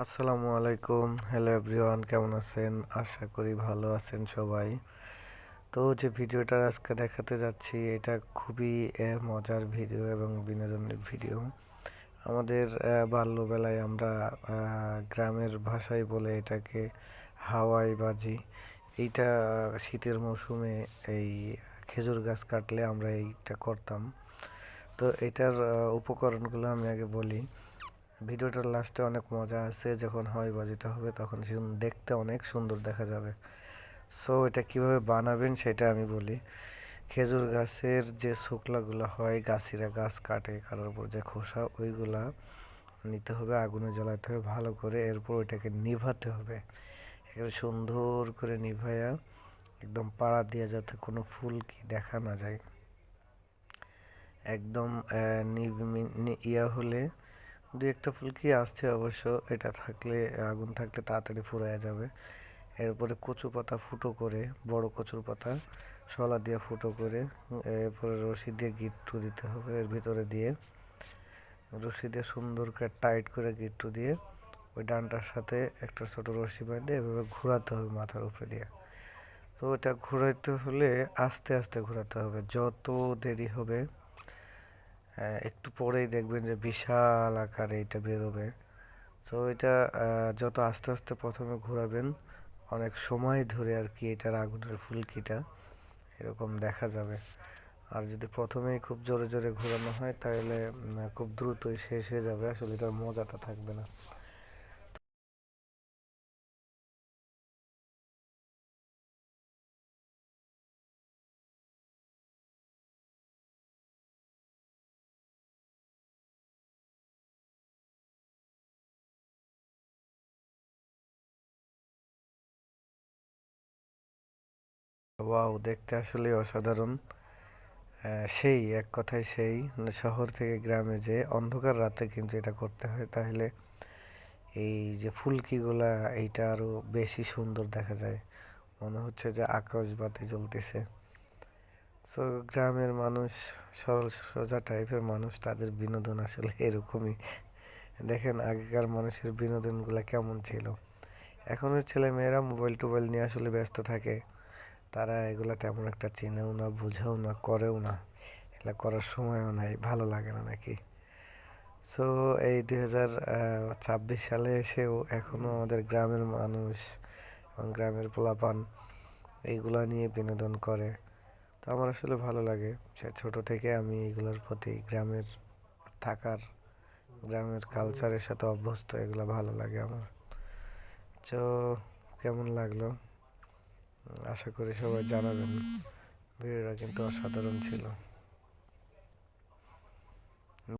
আসসালামু আলাইকুম। Hello everyone, কেমন আছেন? আশা করি ভালো আছেন সবাই। তো যে ভিডিওটা আজকে দেখাতে যাচ্ছি এটা খুবই মজার ভিডিও এবং বিনোদনের ভিডিও। আমাদের বাল্যবেলায় আমরা গ্রামের ভাষায় বলে এটাকে হাওয়াই বাজি। এইটা শীতের মৌসুমে এই খেজুর গাছ কাটলে আমরা এইটা করতাম। তো এটার উপকরণগুলো আমি আগে বলি। ভিডিওটার লাস্টে অনেক মজা আছে, যখন হয় বাজিটা হবে তখন দেখতে অনেক সুন্দর দেখা যাবে। সো এটা কিভাবে বানাবেন সেটা আমি বলি। খেজুর গাছের যে শুকলাগুলো হয়, গাছিরা গাছ কাটার পর যে খোসা ওইগুলা নিতে হবে, আগুনে জ্বালাতে হবে ভালো করে, এরপর ওইটাকে নিভাতে হবে। একেবারে সুন্দর করে নিভাইয়া একদম পাড়া দিয়ে যাতে কোনো ফুলকি দেখা না যায়। একদম ইয়া হলে দুই একটা ফুলকি আসছে অবশ্য, এটা থাকলে আগুন থাকলে তাড়াতাড়ি ফুরাইয়া যাবে। এরপরে কচু পাতা ফুটো করে, বড় কচুর পাতা শলা দিয়ে ফুটো করে, এরপরে রশি দিয়ে গিট্টু দিতে হবে এর ভিতরে দিয়ে, রশি দিয়ে সুন্দর করে টাইট করে গিট্টু দিয়ে ওই ডানটার সাথে একটা ছোট রশি বেঁধে এভাবে ঘোরাতে হবে মাথার উপরে দিয়ে। তো ওটা ঘোরাইতে হলে আস্তে আস্তে ঘোরাতে হবে, যত দেরি হবে একটু পরেই দেখবেন যে বিশাল আকারে এটা বেরোবে। সো এটা যত আস্তে আস্তে প্রথমে ঘোরাবেন, অনেক সময় ধরে আর কি এটার আগুনের ফুলকিটা এরকম দেখা যাবে। আর যদি প্রথমেই খুব জোরে জোরে ঘোরানো হয় তাহলে খুব দ্রুতই শেষ হয়ে যাবে, আসলে এটার মজাটা থাকবে না। ওয়াও, দেখতে আসলে অসাধারণ। সেই এক কথায় সেই, শহর থেকে গ্রামে যে অন্ধকার রাতে কিন্তু এটা করতে হয়, তাহলে এই যে ফুলকিগুলা এইটা আরো বেশি সুন্দর দেখা যায়, মনে হচ্ছে যে আকাশবাতি জ্বলতেছে। সো গ্রামের মানুষ সরল সোজা টাইপের মানুষ, তাদের বিনোদন আসলে এরকমই। দেখেন আগেকার মানুষের বিনোদনগুলো কেমন ছিল। এখনের ছেলে মেয়েরা মোবাইল টোবাইল নিয়ে আসলে ব্যস্ত থাকে, তারা এগুলা তেমন একটা চিনেও না, বুঝেও না, করেও না, এগুলা করার সময়ও নাই, ভালো লাগে না নাকি। সো এই 2026 সালে এসেও এখনো আমাদের গ্রামের মানুষ এবং গ্রামের পোলাপান এইগুলা নিয়ে বিনোদন করে। তো আমার আসলে ভালো লাগে, সে ছোট থেকে আমি এগুলোর প্রতি, গ্রামের থাকার, গ্রামের কালচারের সাথে অভ্যস্ত, এগুলো ভালো লাগে আমার। তো কেমন লাগলো আশা করি সবাই জানাবেন। ভিডিওটা কিন্তু অসাধারণ ছিল।